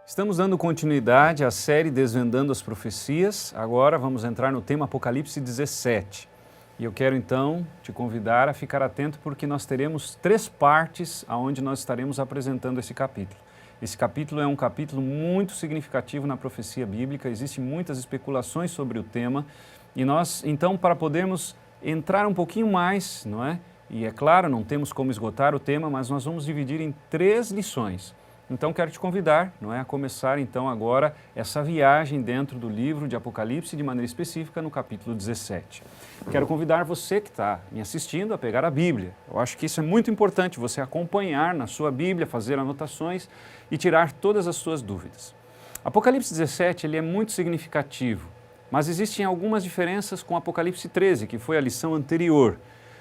Estamos dando continuidade à série Desvendando as Profecias. Agora vamos entrar no tema Apocalipse 17. E eu quero então te convidar a ficar atento porque nós teremos 3 partes onde nós estaremos apresentando esse capítulo. Esse capítulo é um capítulo muito significativo na profecia bíblica, existem muitas especulações sobre o tema e nós, então, para podermos entrar um pouquinho mais, não é? E é claro, não temos como esgotar o tema, mas nós vamos dividir em 3 lições. Então quero te convidar, não é, a começar então agora essa viagem dentro do livro de Apocalipse, de maneira específica no capítulo 17. Quero convidar você que está me assistindo a pegar a Bíblia. Eu acho que isso é muito importante, você acompanhar na sua Bíblia, fazer anotações e tirar todas as suas dúvidas. Apocalipse 17 ele é muito significativo, mas existem algumas diferenças com Apocalipse 13, que foi a lição anterior.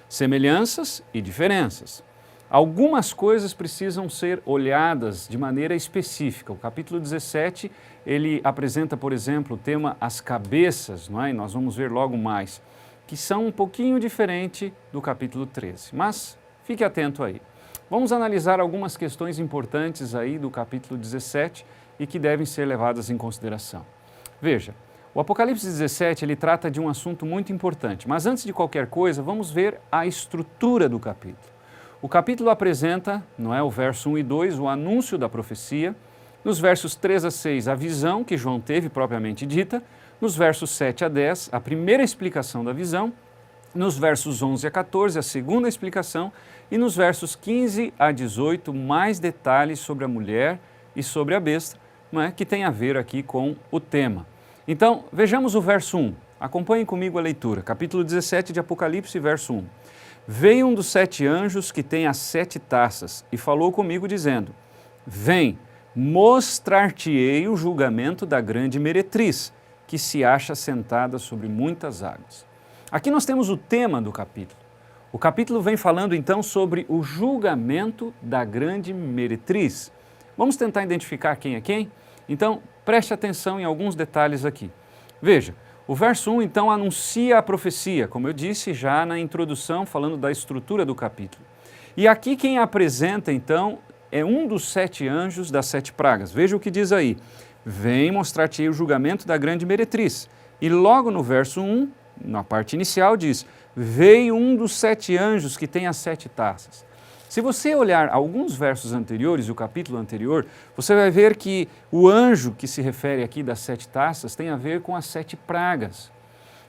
Semelhanças e diferenças. Algumas coisas precisam ser olhadas de maneira específica. O capítulo 17, ele apresenta, por exemplo, o tema As Cabeças, não é? E nós vamos ver logo mais, que são um pouquinho diferente do capítulo 13. Mas fique atento aí. Vamos analisar algumas questões importantes aí do capítulo 17 e que devem ser levadas em consideração. Veja, o Apocalipse 17, ele trata de um assunto muito importante, mas antes de qualquer coisa, vamos ver a estrutura do capítulo. O capítulo apresenta, não é, o verso 1 e 2, o anúncio da profecia, nos versos 3 a 6, a visão que João teve propriamente dita, nos versos 7 a 10, a primeira explicação da visão, nos versos 11 a 14, a segunda explicação, e nos versos 15 a 18, mais detalhes sobre a mulher e sobre a besta, não é, que tem a ver aqui com o tema. Então, vejamos o verso 1, acompanhem comigo a leitura, capítulo 17 de Apocalipse, verso 1. Veio um dos 7 anjos que tem as 7 taças e falou comigo dizendo, vem, mostrar-te-ei o julgamento da grande meretriz, que se acha sentada sobre muitas águas. Aqui nós temos o tema do capítulo. O capítulo vem falando então sobre o julgamento da grande meretriz. Vamos tentar identificar quem é quem? Então, preste atenção em alguns detalhes aqui. Veja, o verso 1, então, anuncia a profecia, como eu disse já na introdução, falando da estrutura do capítulo. E aqui quem apresenta, então, é um dos 7 anjos das 7 pragas. Veja o que diz aí. Vem mostrar-te-ei o julgamento da grande meretriz. E logo no verso 1, na parte inicial, diz, veio um dos 7 anjos que tem as 7 taças. Se você olhar alguns versos anteriores, o capítulo anterior, você vai ver que o anjo que se refere aqui das 7 taças tem a ver com as 7 pragas.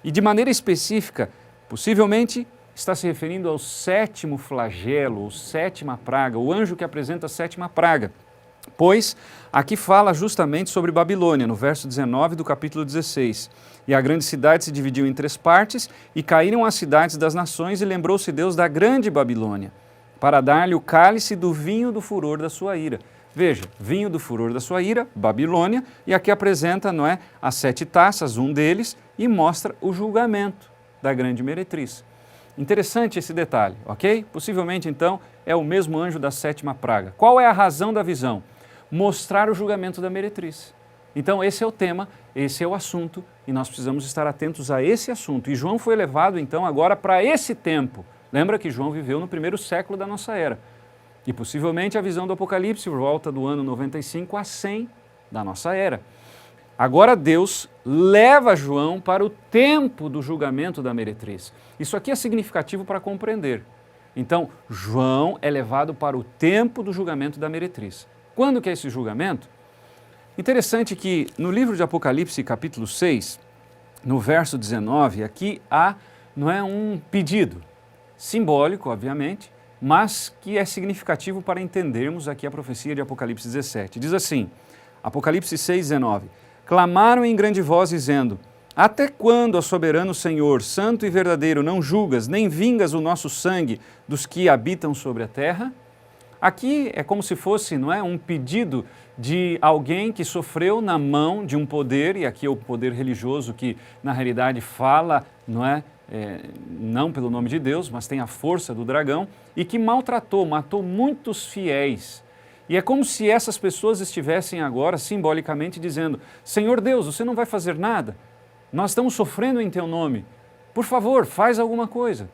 E de maneira específica, possivelmente está se referindo ao 7º flagelo, ou 7ª praga, o anjo que apresenta a 7ª praga. Pois aqui fala justamente sobre Babilônia, no verso 19 do capítulo 16. E a grande cidade se dividiu em 3 partes, e caíram as cidades das nações, e lembrou-se Deus da grande Babilônia, para dar-lhe o cálice do vinho do furor da sua ira. Veja, vinho do furor da sua ira, Babilônia, e aqui apresenta, não é, as 7 taças, um deles, e mostra o julgamento da grande meretriz. Interessante esse detalhe, ok? Possivelmente, então, é o mesmo anjo da 7ª praga. Qual é a razão da visão? Mostrar o julgamento da meretriz. Então, esse é o tema, esse é o assunto, e nós precisamos estar atentos a esse assunto. E João foi levado, então, agora para esse tempo. Lembra que João viveu no 1º século da nossa era. E possivelmente a visão do Apocalipse volta do ano 95 a 100 da nossa era. Agora Deus leva João para o tempo do julgamento da meretriz. Isso aqui é significativo para compreender. Então, João é levado para o tempo do julgamento da meretriz. Quando que é esse julgamento? Interessante que no livro de Apocalipse, capítulo 6, no verso 19, aqui há, não é, um pedido. Simbólico, obviamente, mas que é significativo para entendermos aqui a profecia de Apocalipse 17. Diz assim, Apocalipse 6, 19, clamaram em grande voz dizendo, até quando, ó soberano Senhor, santo e verdadeiro, não julgas, nem vingas o nosso sangue dos que habitam sobre a terra? Aqui é como se fosse, não é, um pedido de alguém que sofreu na mão de um poder, e aqui é o poder religioso que na realidade fala, não é, não pelo nome de Deus, mas tem a força do dragão, e que maltratou, matou muitos fiéis. E é como se essas pessoas estivessem agora simbolicamente dizendo, Senhor Deus, você não vai fazer nada? Nós estamos sofrendo em teu nome. Por favor, faz alguma coisa.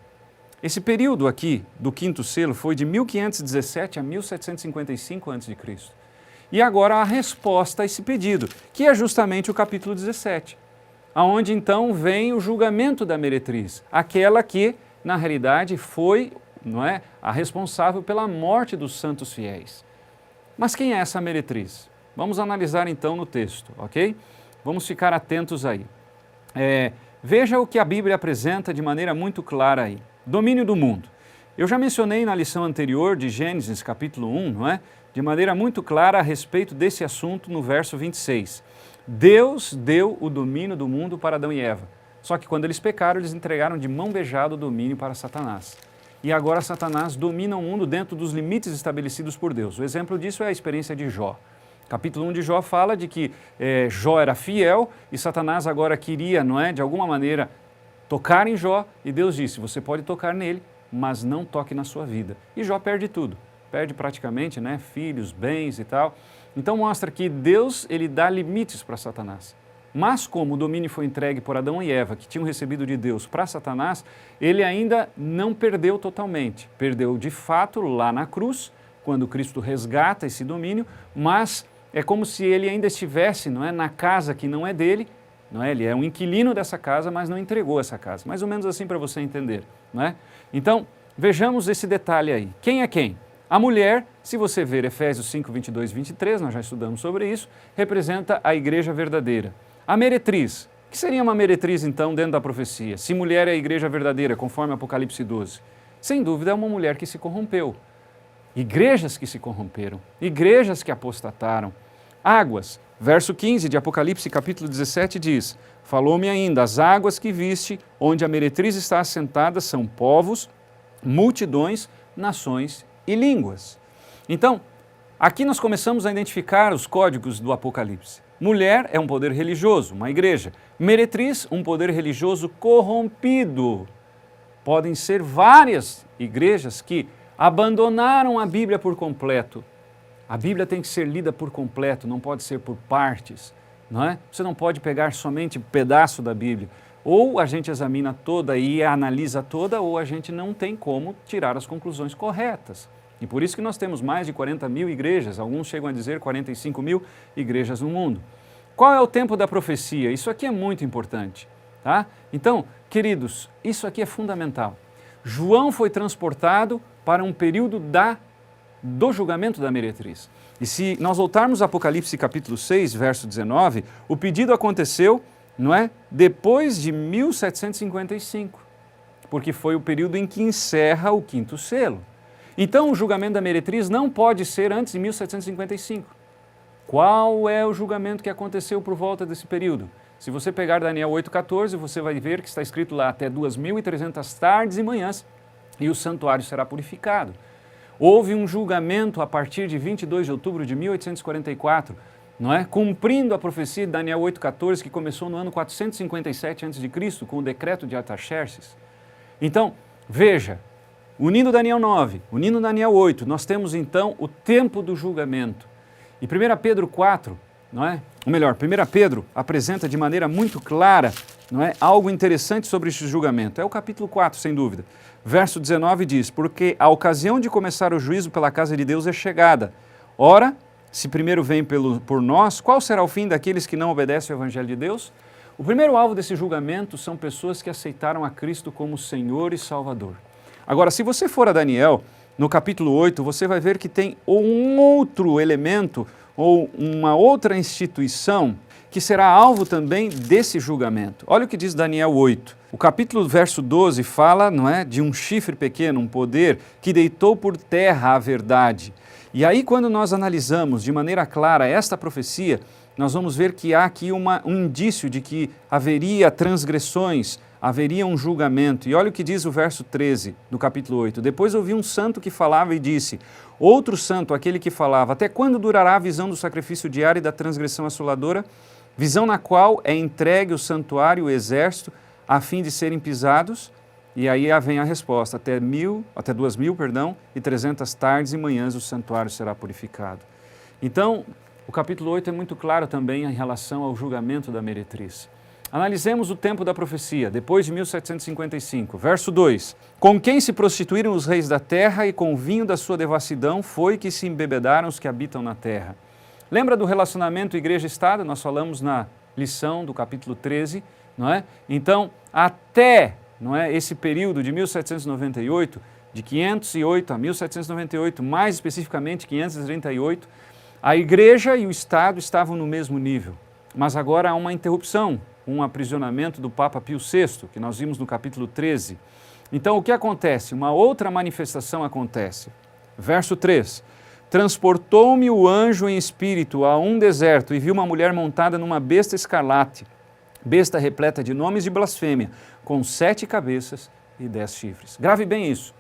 Esse período aqui do 5º selo foi de 1517 a 1755 a.C. E agora a resposta a esse pedido, que é justamente o capítulo 17, aonde então vem o julgamento da meretriz, aquela que, na realidade, foi, não é, a responsável pela morte dos santos fiéis. Mas quem é essa meretriz? Vamos analisar então no texto, ok? Vamos ficar atentos aí. Veja o que a Bíblia apresenta de maneira muito clara aí. Domínio do mundo. Eu já mencionei na lição anterior de Gênesis capítulo 1, não é? De maneira muito clara a respeito desse assunto no verso 26. Deus deu o domínio do mundo para Adão e Eva. Só que quando eles pecaram, eles entregaram de mão beijada o domínio para Satanás. E agora Satanás domina o mundo dentro dos limites estabelecidos por Deus. O exemplo disso é a experiência de Jó. Capítulo 1 de Jó fala de que Jó era fiel e Satanás agora queria, não é, de alguma maneira, tocar em Jó. E Deus disse, você pode tocar nele, mas não toque na sua vida. E Jó perde tudo. Perde praticamente, né, filhos, bens e tal. Então mostra que Deus, ele dá limites para Satanás. Mas como o domínio foi entregue por Adão e Eva, que tinham recebido de Deus, para Satanás, ele ainda não perdeu totalmente. Perdeu de fato lá na cruz, quando Cristo resgata esse domínio, mas é como se ele ainda estivesse, não é, na casa que não é dele, não é? Ele é um inquilino dessa casa, mas não entregou essa casa. Mais ou menos assim para você entender, não é? Então, vejamos esse detalhe aí. Quem é quem? A mulher, se você ver Efésios 5, 22 e 23, nós já estudamos sobre isso, representa a igreja verdadeira. A meretriz, o que seria uma meretriz então dentro da profecia? Se mulher é a igreja verdadeira, conforme Apocalipse 12? Sem dúvida é uma mulher que se corrompeu. Igrejas que se corromperam, igrejas que apostataram. Águas, verso 15 de Apocalipse capítulo 17 diz, falou-me ainda, as águas que viste, onde a meretriz está assentada, são povos, multidões, nações e línguas. Então, aqui nós começamos a identificar os códigos do Apocalipse. Mulher é um poder religioso, uma igreja. Meretriz, um poder religioso corrompido. Podem ser várias igrejas que abandonaram a Bíblia por completo. A Bíblia tem que ser lida por completo, não pode ser por partes, não é? Você não pode pegar somente um pedaço da Bíblia. Ou a gente examina toda e analisa toda, ou a gente não tem como tirar as conclusões corretas. E por isso que nós temos mais de 40 mil igrejas, alguns chegam a dizer 45 mil igrejas no mundo. Qual é o tempo da profecia? Isso aqui é muito importante, tá? Então, queridos, isso aqui é fundamental. João foi transportado para um período do julgamento da meretriz. E se nós voltarmos a Apocalipse capítulo 6, verso 19, o pedido aconteceu, não é? Depois de 1755, porque foi o período em que encerra o quinto selo. Então, o julgamento da meretriz não pode ser antes de 1755. Qual é o julgamento que aconteceu por volta desse período? Se você pegar Daniel 8,14, você vai ver que está escrito lá até 2.300 tardes e manhãs, e o santuário será purificado. Houve um julgamento a partir de 22 de outubro de 1844, não é? Cumprindo a profecia de Daniel 8,14, que começou no ano 457 a.C., com o decreto de Artaxerxes. Então, veja, unindo Daniel 9, unindo Daniel 8, nós temos então o tempo do julgamento. E 1 Pedro 4, não é? Ou melhor, 1 Pedro apresenta de maneira muito clara, não é, algo interessante sobre esse julgamento. É o capítulo 4, sem dúvida. Verso 19 diz, porque a ocasião de começar o juízo pela casa de Deus é chegada. Ora, se primeiro vem por nós, qual será o fim daqueles que não obedecem ao Evangelho de Deus? O primeiro alvo desse julgamento são pessoas que aceitaram a Cristo como Senhor e Salvador. Agora, se você for a Daniel, no capítulo 8, você vai ver que tem um outro elemento ou uma outra instituição que será alvo também desse julgamento. Olha o que diz Daniel 8. O capítulo verso 12 fala, não é, de um chifre pequeno, um poder que deitou por terra a verdade. E aí quando nós analisamos de maneira clara esta profecia, nós vamos ver que há aqui um indício de que haveria transgressões, haveria um julgamento. E olha o que diz o verso 13 do capítulo 8. Depois ouvi um santo que falava e disse, outro santo, aquele que falava, até quando durará a visão do sacrifício diário e da transgressão assoladora? Visão na qual é entregue o santuário e o exército a fim de serem pisados? E aí vem a resposta, até 2.300 tardes e manhãs o santuário será purificado. Então, o capítulo 8 é muito claro também em relação ao julgamento da meretriz. Analisemos o tempo da profecia, depois de 1755. Verso 2. Com quem se prostituíram os reis da terra e com o vinho da sua devassidão foi que se embebedaram os que habitam na terra. Lembra do relacionamento igreja-estado? Nós falamos na lição do capítulo 13, não é? Então, até, não é, esse período de 1798, de 508 a 1798, mais especificamente 538, a igreja e o Estado estavam no mesmo nível. Mas agora há uma interrupção, um aprisionamento do Papa Pio VI, que nós vimos no capítulo 13. Então, o que acontece? Uma outra manifestação acontece. Verso 3. Transportou-me o anjo em espírito a um deserto e vi uma mulher montada numa besta escarlate, besta repleta de nomes de blasfêmia, com 7 cabeças e 10 chifres. Grave bem isso.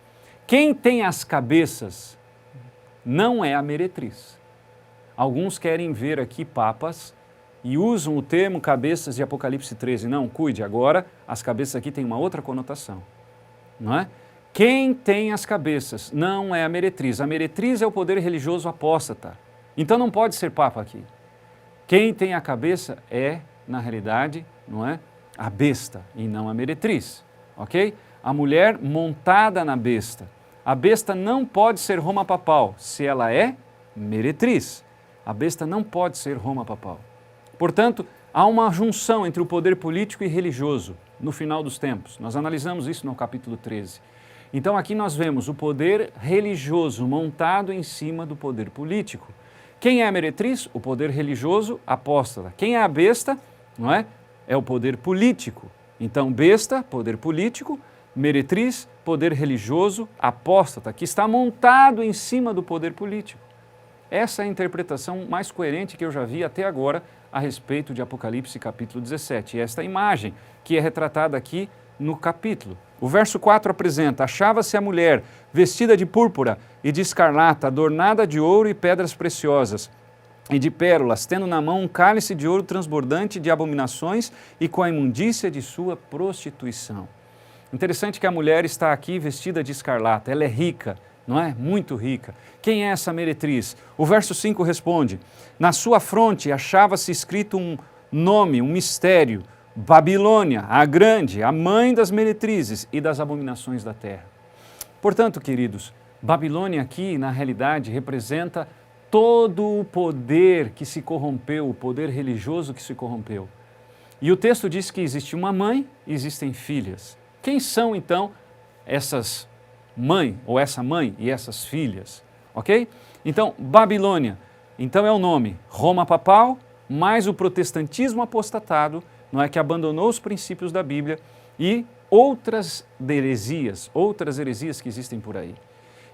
Quem tem as cabeças não é a meretriz. Alguns querem ver aqui papas e usam o termo cabeças de Apocalipse 13. Não, cuide, agora as cabeças aqui têm uma outra conotação, não é? Quem tem as cabeças não é a meretriz. A meretriz é o poder religioso apóstata. Então não pode ser papa aqui. Quem tem a cabeça é, na realidade, não é, a besta e não a meretriz, ok? A mulher montada na besta. A besta não pode ser Roma papal se ela é meretriz. A besta não pode ser Roma papal. Portanto, há uma junção entre o poder político e religioso no final dos tempos. Nós analisamos isso no capítulo 13. Então aqui nós vemos o poder religioso montado em cima do poder político. Quem é a meretriz? O poder religioso apóstata. Quem é a besta? Não é? É o poder político. Então besta, poder político, meretriz, poder religioso apóstata, que está montado em cima do poder político. Essa é a interpretação mais coerente que eu já vi até agora a respeito de Apocalipse capítulo 17. E esta imagem que é retratada aqui no capítulo. O verso 4 apresenta: achava-se a mulher vestida de púrpura e de escarlata, adornada de ouro e pedras preciosas e de pérolas, tendo na mão um cálice de ouro transbordante de abominações e com a imundícia de sua prostituição. Interessante que a mulher está aqui vestida de escarlata, ela é rica, não é? Muito rica. Quem é essa meretriz? O verso 5 responde: na sua fronte achava-se escrito um nome, um mistério, Babilônia, a grande, a mãe das meretrizes e das abominações da terra. Portanto, queridos, Babilônia aqui, na realidade, representa todo o poder que se corrompeu, o poder religioso que se corrompeu. E o texto diz que existe uma mãe e existem filhas. Quem são, então, essas mãe, ou essa mãe e essas filhas? Ok? Então, Babilônia, então é o nome, Roma papal, mais o protestantismo apostatado, não é, que abandonou os princípios da Bíblia e outras heresias que existem por aí.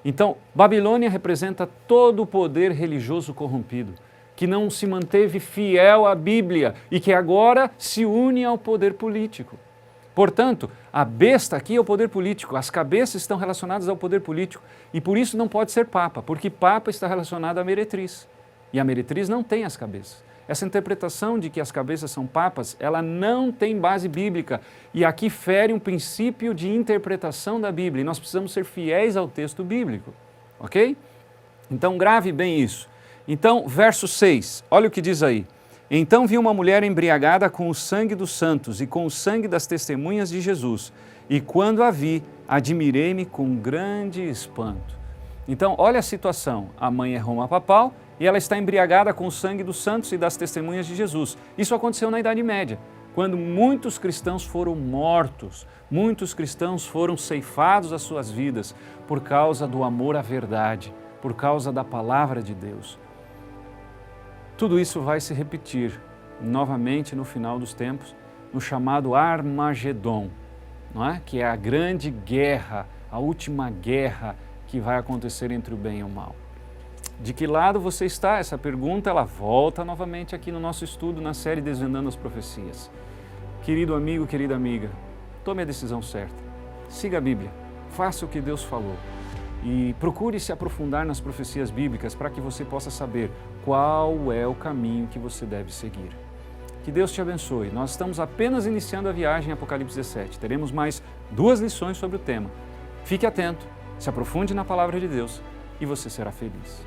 Então, Babilônia representa todo o poder religioso corrompido, que não se manteve fiel à Bíblia e que agora se une ao poder político. Portanto, a besta aqui é o poder político, as cabeças estão relacionadas ao poder político e por isso não pode ser papa, porque papa está relacionado à meretriz e a meretriz não tem as cabeças. Essa interpretação de que as cabeças são papas, ela não tem base bíblica e aqui fere um princípio de interpretação da Bíblia e nós precisamos ser fiéis ao texto bíblico, ok? Então grave bem isso. Então, verso 6, olha o que diz aí. Então vi uma mulher embriagada com o sangue dos santos e com o sangue das testemunhas de Jesus, e quando a vi, admirei-me com grande espanto. Então, olha a situação, a mãe é Roma papal e ela está embriagada com o sangue dos santos e das testemunhas de Jesus. Isso aconteceu na Idade Média, quando muitos cristãos foram mortos, muitos cristãos foram ceifados as suas vidas por causa do amor à verdade, por causa da palavra de Deus. Tudo isso vai se repetir novamente no final dos tempos, no chamado Armagedon, não é? Que é a grande guerra, a última guerra que vai acontecer entre o bem e o mal. De que lado você está? Essa pergunta ela volta novamente aqui no nosso estudo na série Desvendando as Profecias. Querido amigo, querida amiga, tome a decisão certa. Siga a Bíblia, faça o que Deus falou e procure se aprofundar nas profecias bíblicas para que você possa saber qual é o caminho que você deve seguir. Que Deus te abençoe. Nós estamos apenas iniciando a viagem em Apocalipse 17. Teremos mais 2 lições sobre o tema. Fique atento, se aprofunde na palavra de Deus e você será feliz.